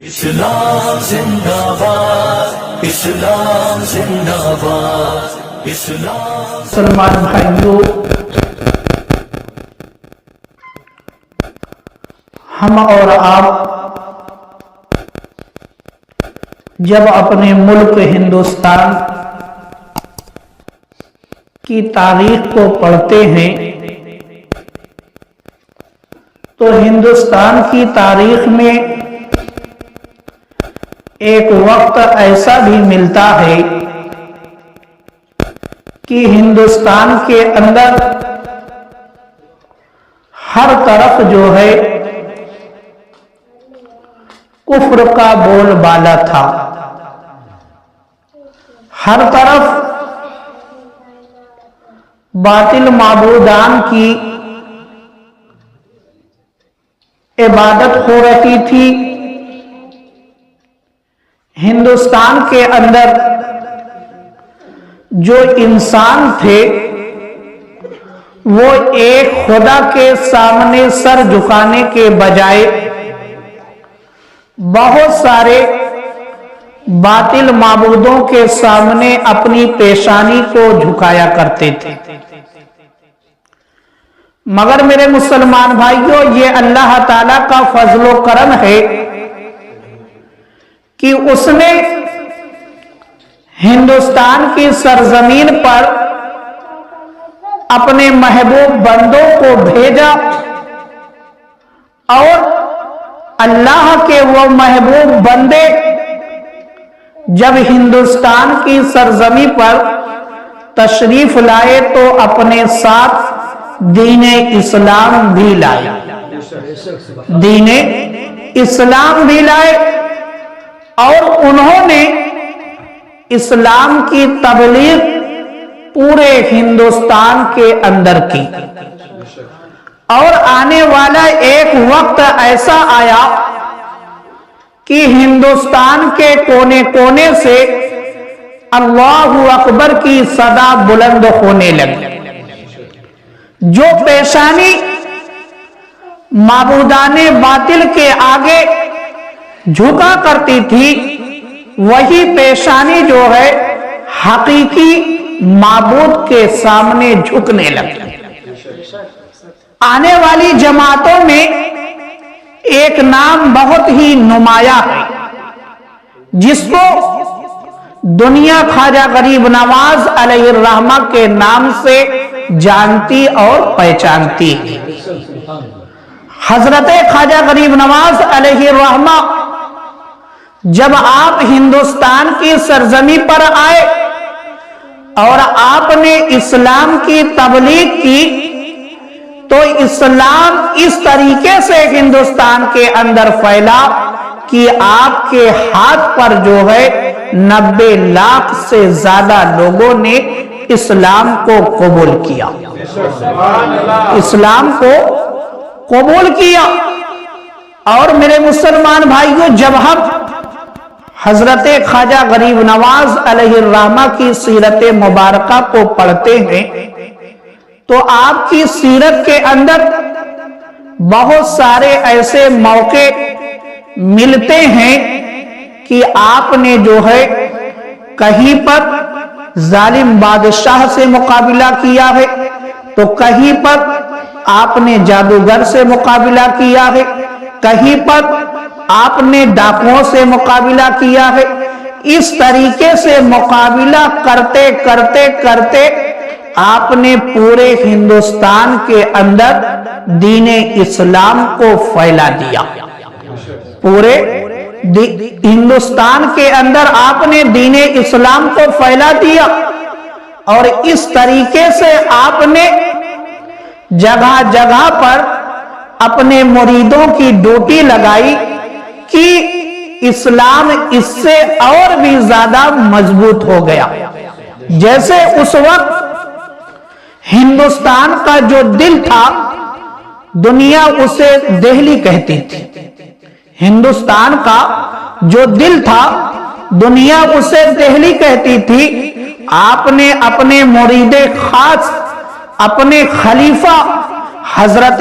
اسلام زندہ باد، اسلام زندہ باد، اسلام۔ مسلمان بھائیوں، ہم اور آپ جب اپنے ملک ہندوستان کی تاریخ کو پڑھتے ہیں تو ہندوستان کی تاریخ میں ایک وقت ایسا بھی ملتا ہے کہ ہندوستان کے اندر ہر طرف جو ہے کفر کا بول بالا تھا، ہر طرف باطل معبودان کی عبادت ہو رہی تھی۔ ہندوستان کے اندر جو انسان تھے وہ ایک خدا کے سامنے سر جھکانے کے بجائے بہت سارے باطل معبودوں کے سامنے اپنی پیشانی کو جھکایا کرتے تھے۔ مگر میرے مسلمان بھائیوں، یہ اللہ تعالیٰ کا فضل و کرم ہے کہ اس نے ہندوستان کی سرزمین پر اپنے محبوب بندوں کو بھیجا اور اللہ کے وہ محبوب بندے جب ہندوستان کی سرزمین پر تشریف لائے تو اپنے ساتھ دین اسلام بھی لائے، دین اسلام بھی لائے، اور انہوں نے اسلام کی تبلیغ پورے ہندوستان کے اندر کی۔ اور آنے والا ایک وقت ایسا آیا کہ ہندوستان کے کونے کونے سے اللہ اکبر کی صدا بلند ہونے لگی۔ جو پیشانی معبودان باطل کے آگے جھکا کرتی تھی، وہی پیشانی جو ہے حقیقی معبود کے سامنے جھکنے لگی۔ آنے والی جماعتوں میں ایک نام بہت ہی نمایاں ہے جس کو دنیا خواجہ غریب نواز علیہ الرحمہ کے نام سے جانتی اور پہچانتی ہے۔ حضرت خواجہ غریب نواز علیہ الرحمہ جب آپ ہندوستان کی سرزمین پر آئے اور آپ نے اسلام کی تبلیغ کی تو اسلام اس طریقے سے ہندوستان کے اندر پھیلا کہ آپ کے ہاتھ پر جو ہے 90 لاکھ سے زیادہ لوگوں نے اسلام کو قبول کیا، اسلام کو قبول کیا۔ اور میرے مسلمان بھائیوں، جب ہم حضرت خواجہ غریب نواز علیہ الرحمہ کی سیرت مبارکہ کو پڑھتے ہیں تو آپ کی سیرت کے اندر بہت سارے ایسے موقع ملتے ہیں کہ آپ نے جو ہے کہیں پر ظالم بادشاہ سے مقابلہ کیا ہے، تو کہیں پر آپ نے جادوگر سے مقابلہ کیا ہے، کہیں پر آپ نے ڈاکوؤں سے مقابلہ کیا ہے۔ اس طریقے سے مقابلہ کرتے کرتے کرتے آپ نے پورے ہندوستان کے اندر دین اسلام کو پھیلا دیا۔ پورے ہندوستان کے اندر آپ نے دین اسلام کو پھیلا دیا، اور اس طریقے سے آپ نے جگہ جگہ پر اپنے مریدوں کی ڈیوٹی لگائی کہ اسلام اس سے اور بھی زیادہ مضبوط ہو گیا۔ جیسے اس وقت ہندوستان کا جو دل تھا، دنیا اسے دہلی کہتی تھی۔ ہندوستان کا جو دل تھا، دنیا اسے دہلی کہتی تھی۔ آپ نے اپنے مرید خاص، اپنے خلیفہ حضرت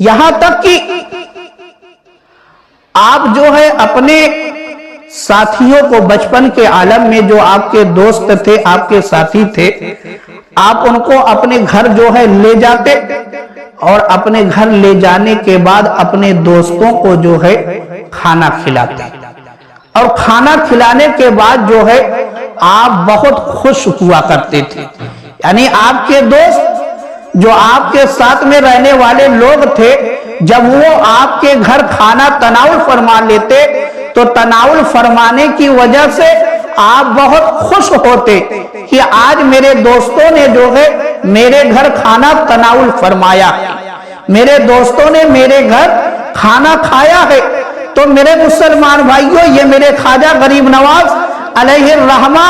یہاں تک کہ آپ جو ہے اپنے ساتھیوں کو بچپن کے عالم میں جو آپ کے دوست تھے، آپ کے ساتھی تھے، آپ ان کو اپنے گھر جو ہے لے جاتے اور اپنے گھر لے جانے کے بعد اپنے دوستوں کو جو ہے کھانا کھلاتے، اور کھانا کھلانے کے بعد جو ہے آپ بہت خوش ہوا کرتے تھے. یعنی آپ کے دوست جو آپ کے ساتھ میں رہنے والے لوگ تھے، جب وہ آپ کے گھر کھانا تناول فرما لیتے تو تناول فرمانے کی وجہ سے آپ بہت خوش ہوتے کہ آج میرے دوستوں نے جو ہے میرے گھر کھانا تناول فرمایا، میرے دوستوں نے میرے گھر کھانا کھایا ہے. تو میرے مسلمان بھائیوں، یہ میرے خواجہ غریب نواز علیہ الرحمہ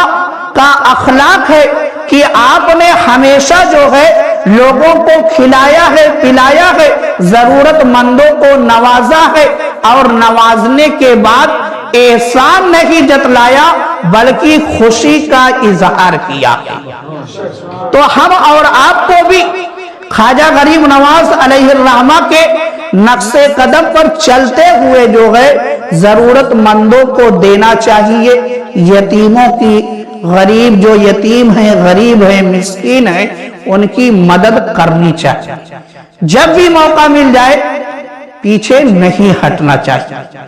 کا اخلاق ہے کہ آپ نے ہمیشہ جو ہے لوگوں کو کھلایا ہے، پلایا ہے، ضرورت مندوں کو نوازا ہے، اور نوازنے کے بعد احسان نہیں جتلایا بلکہ خوشی کا اظہار کیا. تو ہم اور آپ کو بھی خواجہ غریب نواز علیہ الرحمہ کے نقش قدم پر چلتے ہوئے جو ہے ضرورت مندوں کو دینا چاہیے. یتیموں کی، غریب جو یتیم ہیں، غریب ہیں، مسکین ہیں، ان کی مدد کرنی چاہیے. جب بھی موقع مل جائے پیچھے نہیں ہٹنا چاہیے،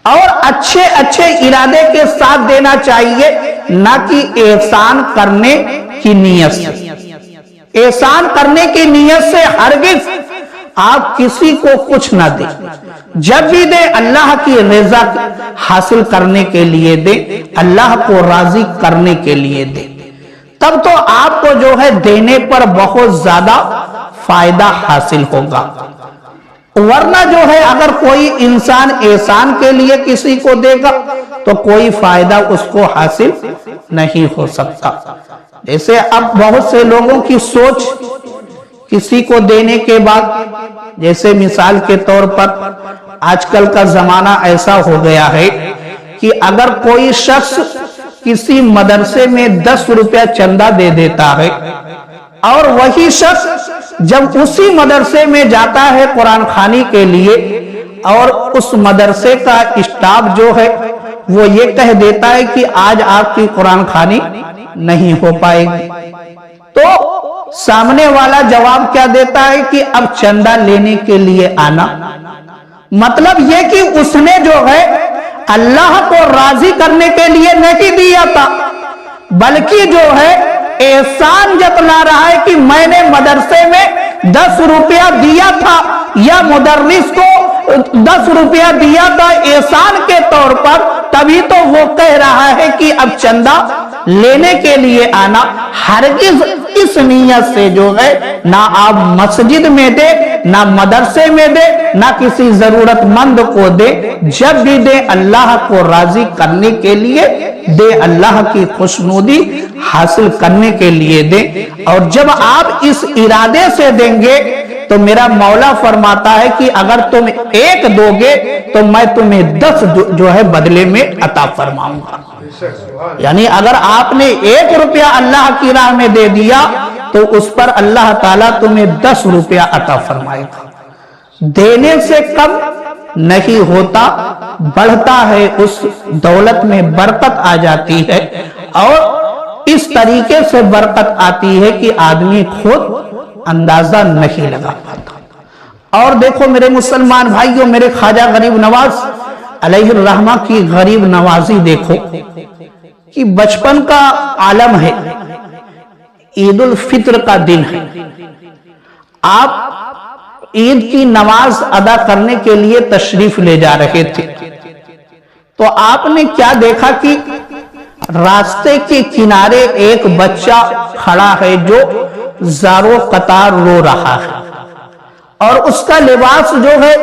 اور اچھے اچھے ارادے کے ساتھ دینا چاہیے، نہ کہ احسان کرنے کی نیت سے. احسان کرنے کی نیت سے ہرگز آپ کسی کو کچھ نہ دیں. جب بھی دیں اللہ کی رضا حاصل کرنے کے لیے دیں، اللہ کو راضی کرنے کے لیے دیں. تب تو آپ کو جو ہے دینے پر بہت زیادہ فائدہ حاصل ہوگا. ورنہ جو ہے اگر کوئی انسان احسان کے لیے کسی کو دے گا تو کوئی فائدہ اس کو حاصل نہیں ہو سکتا. جیسے اب بہت سے لوگوں کی سوچ کسی کو دینے کے بعد، جیسے مثال کے طور پر آج کل کا زمانہ ایسا ہو گیا ہے کہ اگر کوئی شخص کسی مدرسے میں 10 روپیہ چندہ دے دیتا ہے، اور وہی شخص جب اسی مدرسے میں جاتا ہے قرآن خوانی کے لیے، اور اس مدرسے کا اسٹاف جو ہے وہ یہ کہہ دیتا ہے کہ آج آپ کی قرآن خوانی نہیں ہو پائے گی، تو سامنے والا جواب کیا دیتا ہے کہ اب چندہ لینے کے لیے آنا. مطلب یہ کہ اس نے جو ہے اللہ کو راضی کرنے کے لیے نہیں دیا تھا، بلکہ جو ہے احسان جتلا رہا ہے کہ میں نے مدرسے میں 10 روپیہ دیا تھا، یا مدرس کو 10 روپیہ دیا تھا احسان کے طور پر، تبھی تو وہ کہہ رہا ہے کہ اب چندہ لینے کے لیے آنا. ہرگز اس نیت سے جو ہے نہ آپ مسجد میں دے، نہ مدرسے میں دے، نہ کسی ضرورت مند کو دے. جب بھی دے اللہ کو راضی کرنے کے لیے دے، اللہ کی خوشنودی حاصل کرنے کے لیے دے. اور جب آپ اس ارادے سے دیں گے تو میرا مولا فرماتا ہے کہ اگر تم 1 دو گے تو میں تمہیں 10 جو ہے بدلے میں عطا فرماؤں گا. یعنی اگر آپ نے 1 روپیہ اللہ کی راہ میں دے دیا تو اس پر اللہ تعالیٰ تمہیں 10 روپیہ عطا فرمائے گا. دینے سے کم نہیں ہوتا، بڑھتا ہے، اس دولت میں برکت آ جاتی ہے، اور اس طریقے سے برکت آتی ہے کہ آدمی خود اندازہ نہیں لگا پاتا. اور دیکھو میرے مسلمان بھائیوں، میرے خواجہ غریب نواز علیہ الرحمہ کی غریب نوازی دیکھو کہ بچپن کا عالم ہے. عید الفطر کا دن ہے، آپ عید کی نماز ادا کرنے کے لیے تشریف لے جا رہے تھے، تو آپ نے کیا دیکھا کہ راستے کے کنارے ایک بچہ کھڑا ہے جو زارو قطار رو رہا ہے، اور اس کا لباس جو ہے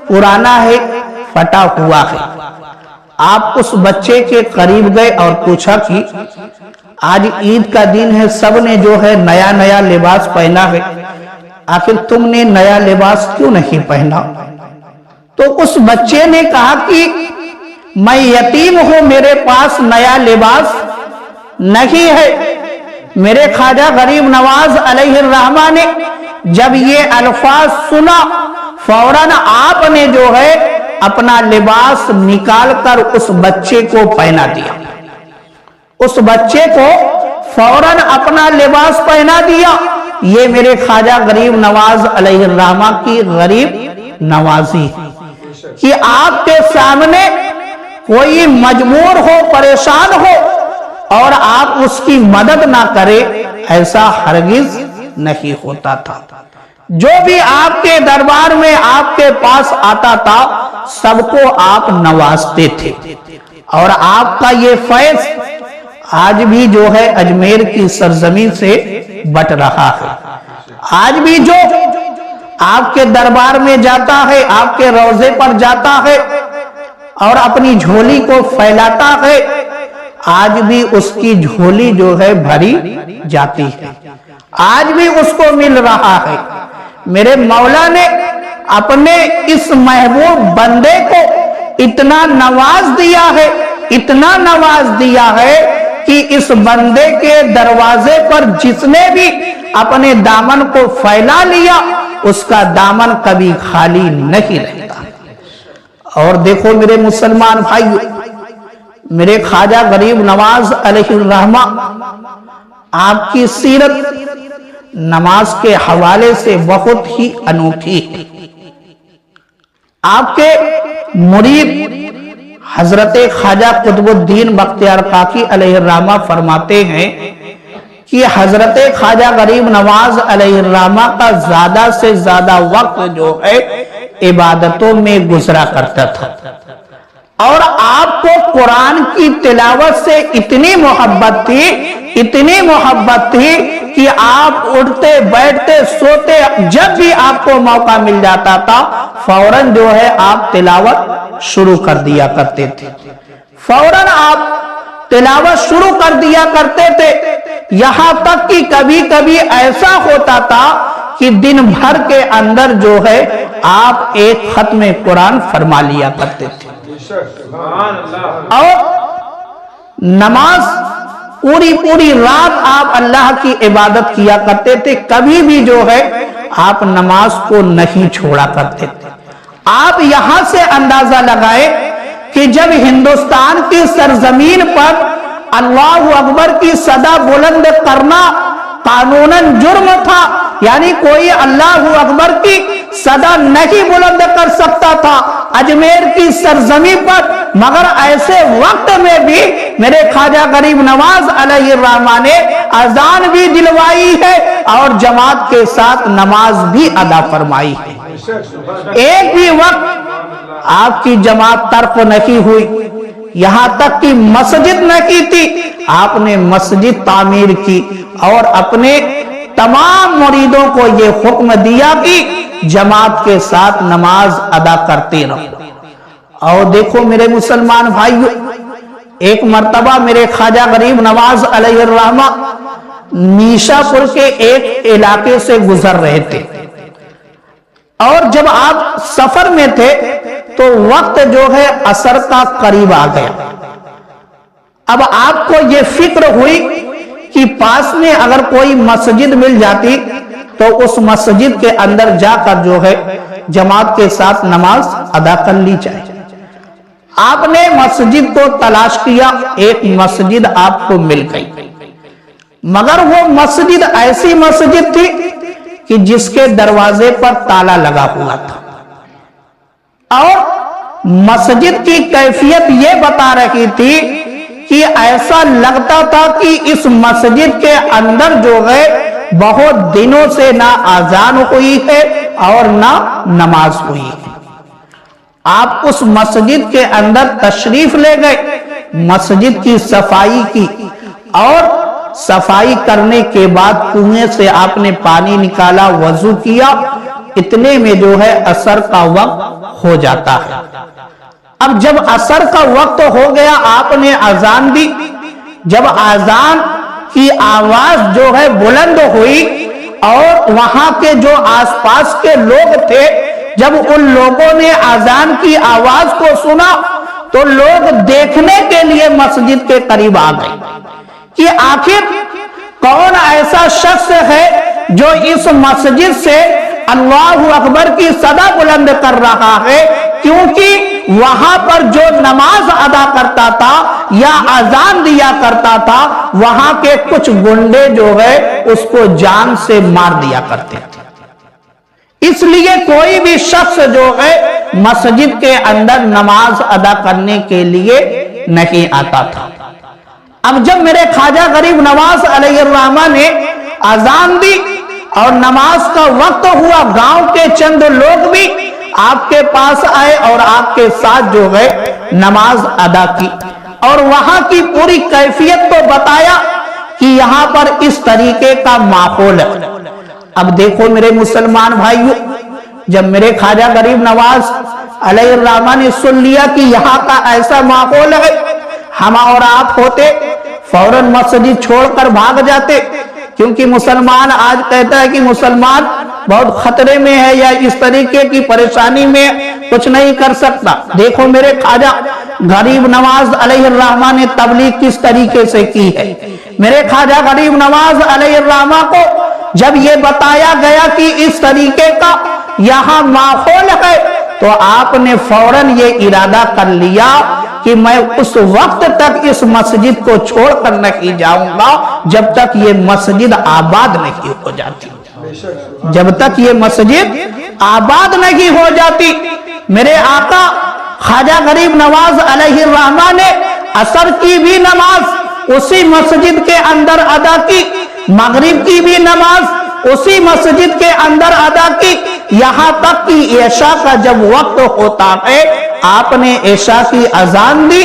پرانا ہے، پھٹا ہوا ہے. آپ اس بچے کے قریب گئے اور پوچھا کہ آج عید کا دن ہے، سب نے جو ہے نیا نیا لباس پہنا ہے، آخر تم نے نیا لباس کیوں نہیں پہنا؟ تو اس بچے نے کہا کہ میں یتیم ہوں، میرے پاس نیا لباس نہیں ہے. میرے خواجہ غریب نواز علیہ الرحمہ نے جب یہ الفاظ سنا فوراً آپ نے جو ہے اپنا لباس نکال کر اس بچے کو پہنا دیا، اس بچے کو فوراً اپنا لباس پہنا دیا۔ یہ میرے خواجہ غریب نواز علیہ الرحمہ کی غریب نوازی کہ آپ کے سامنے کوئی مجبور ہو، پریشان ہو اور آپ اس کی مدد نہ کرے، ایسا ہرگز نہیں ہوتا تھا۔ جو بھی آپ کے دربار میں آپ کے پاس آتا تھا سب کو آپ نوازتے تھے، اور آپ کا یہ فیض آج بھی جو ہے اجمیر کی سرزمین سے بٹ رہا ہے۔ آج بھی جو آپ کے دربار میں جاتا ہے، آپ کے روضے پر جاتا ہے اور اپنی جھولی کو پھیلاتا ہے، آج بھی اس کی جھولی جو ہے بھری جاتی ہے، آج بھی اس کو مل رہا ہے۔ میرے مولا نے اپنے اس محبوب بندے کو اتنا نواز دیا ہے، اتنا نواز دیا ہے کہ اس بندے کے دروازے پر جس نے بھی اپنے دامن کو پھیلا لیا اس کا دامن کبھی خالی نہیں رہتا۔ اور دیکھو میرے مسلمان بھائیو، میرے خواجہ غریب نواز علیہ الرحمہ آپ کی سیرت نماز کے حوالے سے بہت ہی انوکھی ہے۔ آپ کے مرید حضرت خواجہ قطب الدین بختیار کاکی علیہ الرحمہ فرماتے ہیں کہ حضرت خواجہ غریب نواز علیہ الرحمہ کا زیادہ سے زیادہ وقت جو ہے عبادتوں میں گزرا کرتا تھا، اور آپ کو قرآن کی تلاوت سے اتنی محبت تھی، اتنی محبت تھی کہ آپ اٹھتے بیٹھتے سوتے جب بھی آپ کو موقع مل جاتا تھا فوراً جو ہے آپ تلاوت شروع کر دیا کرتے تھے، فوراً آپ تلاوت شروع کر دیا کرتے تھے۔ یہاں تک کہ کبھی کبھی ایسا ہوتا تھا کہ دن بھر کے اندر جو ہے آپ ایک ختم قرآن فرما لیا کرتے تھے، اور نماز پوری رات آپ اللہ کی عبادت کیا کرتے تھے، کبھی بھی جو ہے آپ نماز کو نہیں چھوڑا کرتے تھے۔ آپ یہاں سے اندازہ لگائے کہ جب ہندوستان کی سرزمین پر اللہ اکبر کی صدا بلند کرنا قانوناً جرم تھا، یعنی کوئی اللہ اکبر کی صدا نہیں بلند کر سکتا تھا اجمیر کی سرزمین پر، مگر ایسے وقت میں بھی میرے خواجہ غریب نواز علیہ الرحمہ نے اذان بھی دلوائی ہے اور جماعت کے ساتھ نماز بھی ادا فرمائی ہے۔ ایک بھی وقت آپ کی جماعت ترک نہیں ہوئی، یہاں تک کہ مسجد نہیں تھی آپ نے مسجد تعمیر کی، اور اپنے تمام مریدوں کو یہ حکم دیا کہ جماعت کے ساتھ نماز ادا کرتے رہو۔ اور دیکھو میرے مسلمان بھائیو، ایک مرتبہ میرے خواجہ غریب نواز علیہ الرحمہ نیشا پور کے ایک علاقے سے گزر رہے تھے، اور جب آپ سفر میں تھے تو وقت جو ہے عصر کا قریب آ گیا۔ اب آپ کو یہ فکر ہوئی کہ پاس میں اگر کوئی مسجد مل جاتی تو اس مسجد کے اندر جا کر جو ہے جماعت کے ساتھ نماز ادا کر لی جائے۔ آپ نے مسجد کو تلاش کیا، ایک مسجد آپ کو مل گئی، مگر وہ مسجد ایسی مسجد تھی کہ جس کے دروازے پر تالا لگا ہوا تھا، اور مسجد کی کیفیت یہ بتا رہی تھی کہ ایسا لگتا تھا کہ اس مسجد کے اندر جو ہے بہت دنوں سے نہ اذان ہوئی ہے اور نہ نماز ہوئی ہے۔ آپ اس مسجد کے اندر تشریف لے گئے، مسجد کی صفائی کی، اور صفائی کرنے کے بعد کنویں سے آپ نے پانی نکالا، وضو کیا، اتنے میں جو ہے عصر کا وقت ہو جاتا ہے۔ اب جب عصر کا وقت ہو گیا آپ نے اذان دی، جب اذان کی آواز جو ہے بلند ہوئی اور وہاں کے جو آس پاس کے لوگ تھے جب ان لوگوں نے اذان کی آواز کو سنا تو لوگ دیکھنے کے لیے مسجد کے قریب آ گئے کہ آخر کون ایسا شخص ہے جو اس مسجد سے اللہ اکبر کی صدا بلند کر رہا ہے، کیونکہ وہاں پر جو نماز ادا کرتا تھا یا اذان دیا کرتا تھا، وہاں کے کچھ گنڈے جو ہے اس کو جان سے مار دیا کرتے تھے۔ اس لیے کوئی بھی شخص جو ہے مسجد کے اندر نماز ادا کرنے کے لیے نہیں آتا تھا۔ اب جب میرے خواجہ غریب نواز علیہ الرحمہ نے اذان دی اور نماز کا وقت ہوا، گاؤں کے چند لوگ بھی آپ کے پاس آئے اور آپ کے ساتھ جو ہے نماز ادا کی، اور وہاں کی پوری کیفیت کو بتایا کہ یہاں پر اس طریقے کا ماحول ہے۔ اب دیکھو میرے مسلمان بھائیو، جب میرے خواجہ غریب نواز علیہ الرحمہ نے سن لیا کہ یہاں کا ایسا ماحول ہے، ہم اور آپ ہوتے فوراً مسجد چھوڑ کر بھاگ جاتے، کیونکہ مسلمان آج کہتا ہے کہ مسلمان بہت خطرے میں ہے یا اس طریقے کی پریشانی میں کچھ نہیں کر سکتا۔ دیکھو میرے خواجہ غریب نواز علیہ الرحمہ نے تبلیغ کس طریقے سے کی ہے۔ میرے خواجہ غریب نواز علیہ الرحمہ کو جب یہ بتایا گیا کہ اس طریقے کا یہاں ماحول ہے، تو آپ نے فوراً یہ ارادہ کر لیا کہ میں اس وقت تک اس مسجد کو چھوڑ کر نہیں جاؤں گا جب تک یہ مسجد آباد نہیں ہو جاتی، جب تک یہ مسجد آباد نہیں ہو جاتی۔ میرے آقا خواجہ غریب نواز علیہ الرحمہ نے عصر کی بھی نماز اسی مسجد کے اندر ادا کی، مغرب کی بھی نماز اسی مسجد کے اندر ادا کی، یہاں تک کہ عشاء کا جب وقت ہوتا ہے آپ نے عشاء کی اذان دی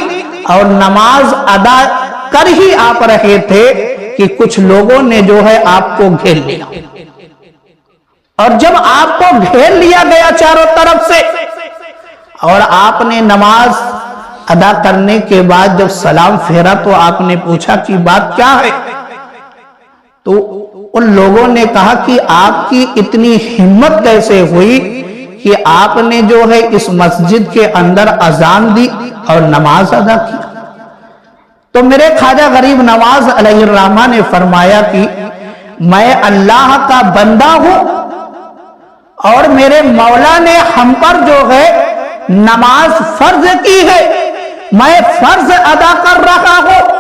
اور نماز ادا کر ہی آپ رہے تھے کہ کچھ لوگوں نے جو ہے آپ کو گھیر لیا، اور جب آپ کو گھیر لیا گیا چاروں طرف سے اور آپ نے نماز ادا کرنے کے بعد جب سلام پھیرا تو آپ نے پوچھا کہ بات کیا ہے، تو ان لوگوں نے کہا کہ آپ کی اتنی ہمت کیسے ہوئی کہ آپ نے جو ہے اس مسجد کے اندر اذان دی اور نماز ادا کی۔ تو میرے خواجہ غریب نواز علیہ الرحمہ نے فرمایا کہ میں اللہ کا بندہ ہوں اور میرے مولا نے ہم پر جو ہے نماز فرض کی ہے، میں فرض ادا کر رہا ہوں،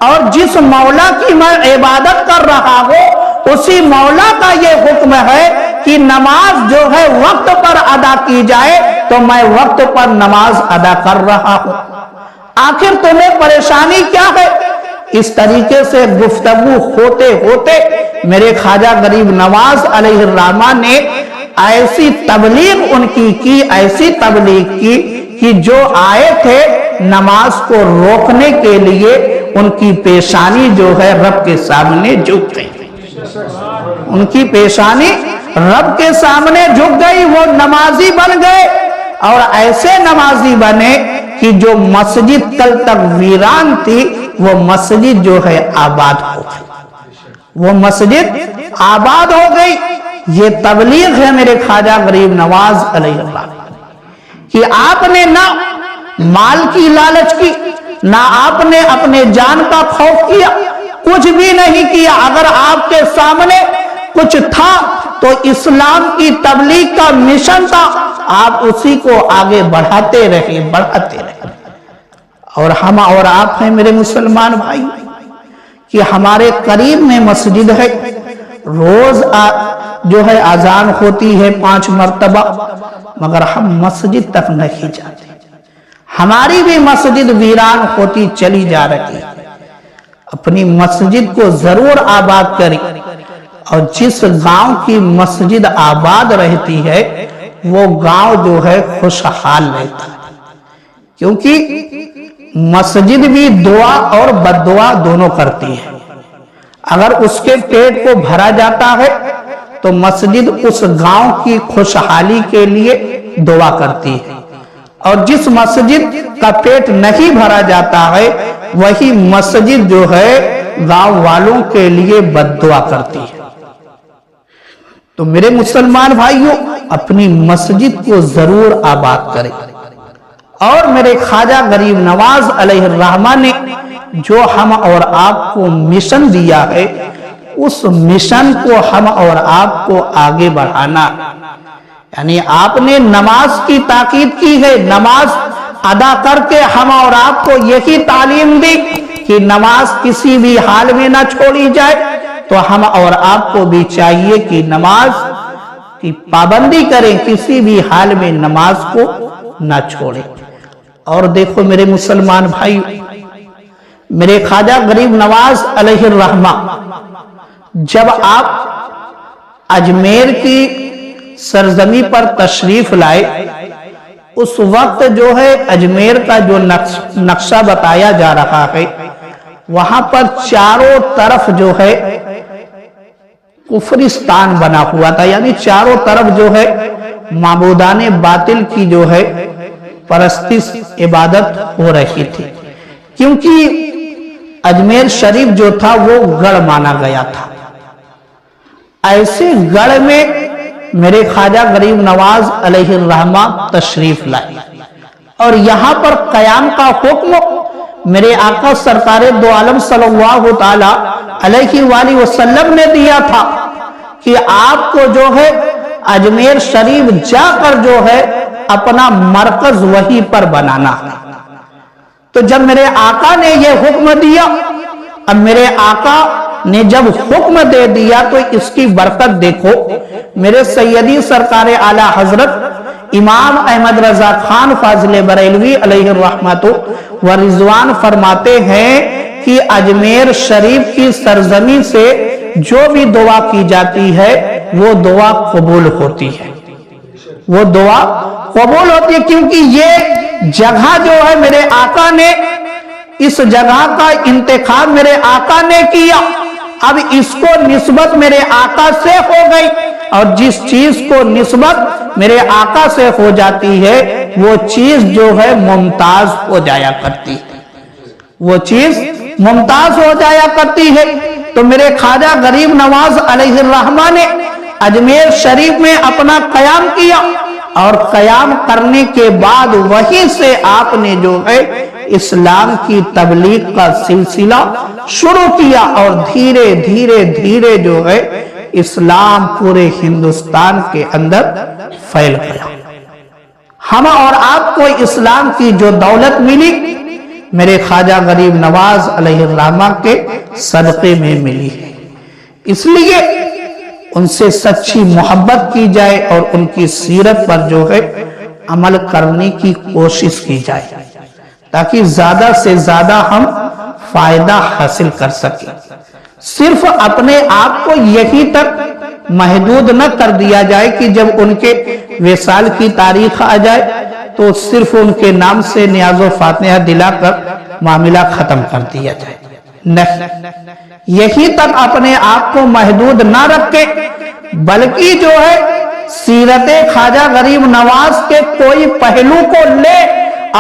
اور جس مولا کی میں عبادت کر رہا ہوں اسی مولا کا یہ حکم ہے کہ نماز جو ہے وقت پر ادا کی جائے، تو میں وقت پر نماز ادا کر رہا ہوں۔ آخر تمہیں پریشانی کیا ہے؟ اس طریقے سے گفتگو ہوتے ہوتے میرے خواجہ غریب نواز علیہ الرحمہ نے ایسی تبلیغ ان کی ایسی تبلیغ کی کہ جو آئے تھے نماز کو روکنے کے لیے ان کی پیشانی جو ہے رب کے سامنے جھک گئی، ان کی پیشانی رب کے سامنے جھک گئی، وہ نمازی بن گئے، اور ایسے نمازی بنے کہ جو مسجد کل تک ویران تھی وہ مسجد جو ہے آباد ہو گئی، وہ مسجد آباد ہو گئی۔ یہ تبلیغ ہے میرے خواجہ غریب نواز علیہ الرحمہ کہ آپ نے نہ مال کی لالچ کی، نہ آپ نے اپنے جان کا خوف کیا، کچھ بھی نہیں کیا۔ اگر آپ کے سامنے کچھ تھا تو اسلام کی تبلیغ کا مشن تھا، آپ اسی کو آگے بڑھاتے رہے۔ اور ہم اور آپ ہیں میرے مسلمان بھائی کہ ہمارے قریب میں مسجد ہے، روز جو ہے اذان ہوتی ہے 5 مرتبہ، مگر ہم مسجد تک نہیں جاتے، ہماری بھی مسجد ویران ہوتی چلی جا رہی ہے۔ اپنی مسجد کو ضرور آباد کریں، اور جس گاؤں کی مسجد آباد رہتی ہے وہ گاؤں جو ہے خوشحال رہتا ہے، کیونکہ مسجد بھی دعا اور بد دعا دونوں کرتی ہے۔ اگر اس کے پیٹ کو بھرا جاتا ہے تو مسجد اس گاؤں کی خوشحالی کے لیے دعا کرتی ہے، اور جس مسجد کا پیٹ نہیں بھرا جاتا ہے وہی مسجد جو ہے گاؤں والوں کے لیے بد دعا کرتی ہے۔ تو میرے مسلمان بھائیوں، اپنی مسجد کو ضرور آباد کریں، اور میرے خواجہ غریب نواز علیہ الرحمہ نے جو ہم اور آپ کو مشن دیا ہے اس مشن کو ہم اور آپ کو آگے بڑھانا، یعنی آپ نے نماز کی تاکید کی ہے، نماز ادا کر کے ہم اور آپ کو یہی تعلیم دی کہ نماز کسی بھی حال میں نہ چھوڑی جائے، تو ہم اور آپ کو بھی چاہیے کہ نماز کی پابندی کریں، کسی بھی حال میں نماز کو نہ چھوڑیں۔ اور دیکھو میرے مسلمان بھائی، میرے خواجہ غریب نواز علیہ الرحمہ جب آپ اجمیر کی سرزمین پر تشریف لائے، اس وقت جو ہے اجمیر کا جو نقشہ بتایا جا رہا ہے، وہاں پر چاروں طرف جو ہے کفرستان بنا ہوا تھا، یعنی چاروں طرف جو ہے معبودان باطل کی جو ہے پرستش عبادت ہو رہی تھی، کیونکہ اجمیر شریف جو تھا وہ گڑھ مانا گیا تھا۔ ایسے گڑھ میں میرے خواجہ غریب نواز علیہ الرحمہ تشریف لائے، اور یہاں پر قیام کا حکم میرے آقا سرکار دو عالم صلی اللہ تعالی علیہ وآلہ وسلم نے دیا تھا کہ آپ کو جو ہے اجمیر شریف جا کر جو ہے اپنا مرکز وہیں پر بنانا ہے۔ تو جب میرے آقا نے یہ حکم دیا، اب میرے آقا نے جب حکم دے دیا تو اس کی برکت دیکھو۔ میرے سیدی سرکار اعلی حضرت امام احمد رضا خان فاضل بریلوی علیہ الرحمت و رضوان فرماتے ہیں کہ اجمیر شریف کی سرزمین سے جو بھی دعا کی جاتی ہے وہ دعا قبول ہوتی ہے، وہ دعا قبول ہوتی ہے، کیونکہ یہ جگہ جو ہے میرے آقا نے، اس جگہ کا انتخاب میرے آقا نے کیا۔ اب اس کو نسبت میرے آقا سے ہو گئی، اور جس چیز کو نسبت میرے آقا سے ہو جاتی ہے وہ چیز جو ہے ممتاز ہو جایا کرتی ہے، وہ چیز ممتاز ہو جایا کرتی ہے۔ تو میرے خواجہ غریب نواز علیہ الرحمہ نے اجمیر شریف میں اپنا قیام کیا، اور قیام کرنے کے بعد وہیں سے آپ نے جو ہے اسلام کی تبلیغ کا سلسلہ شروع کیا، اور دھیرے دھیرے دھیرے جو ہے اسلام پورے ہندوستان کے اندر پھیل گیا۔ ہم اور آپ کو اسلام کی جو دولت ملی میرے خواجہ غریب نواز علیہ الرحمہ کے صدقے میں ملی ہے، اس لیے ان سے سچی محبت کی جائے اور ان کی سیرت پر جو ہے عمل کرنے کی کوشش کی جائے، تاکہ زیادہ سے زیادہ ہم فائدہ حاصل کر سکیں۔ صرف اپنے آپ کو یہی تک محدود نہ کر دیا جائے کہ جب ان کے وصال کی تاریخ آ جائے تو صرف ان کے نام سے نیاز و فاتحہ دلا کر معاملہ ختم کر دیا جائے، نہیں، یہی تک اپنے آپ کو محدود نہ رکھے، بلکہ جو ہے سیرت خواجہ غریب نواز کے کوئی پہلو کو لے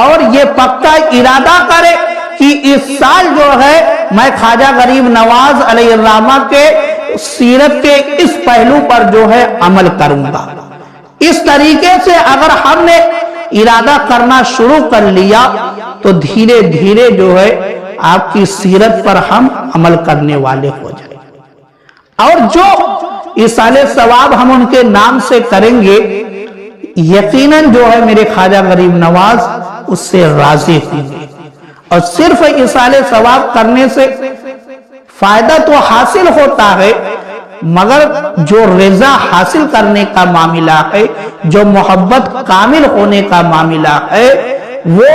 اور یہ پکا ارادہ کرے کہ اس سال جو ہے میں خواجہ غریب نواز علیہ الرحمہ کے سیرت کے اس پہلو پر جو ہے عمل کروں گا۔ اس طریقے سے اگر ہم نے ارادہ کرنا شروع کر لیا تو دھیرے دھیرے جو ہے آپ کی سیرت پر ہم عمل کرنے والے ہو جائیں، اور جو ایصال ثواب ہم ان کے نام سے کریں گے یقیناً جو ہے میرے خواجہ غریب نواز اس سے راضی ہوں گے۔ اور صرف ایصال ثواب کرنے سے فائدہ تو حاصل ہوتا ہے، مگر جو رضا حاصل کرنے کا معاملہ ہے، جو محبت کامل ہونے کا معاملہ ہے، وہ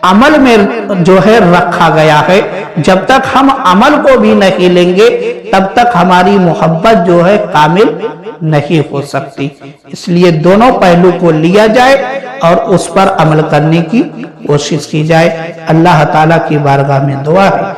عمل میں جو ہے رکھا گیا ہے۔ جب تک ہم عمل کو بھی نہیں لیں گے تب تک ہماری محبت جو ہے کامل نہیں ہو سکتی۔ اس لیے دونوں پہلو کو لیا جائے اور اس پر عمل کرنے کی کوشش کی جائے۔ اللہ تعالیٰ کی بارگاہ میں دعا ہے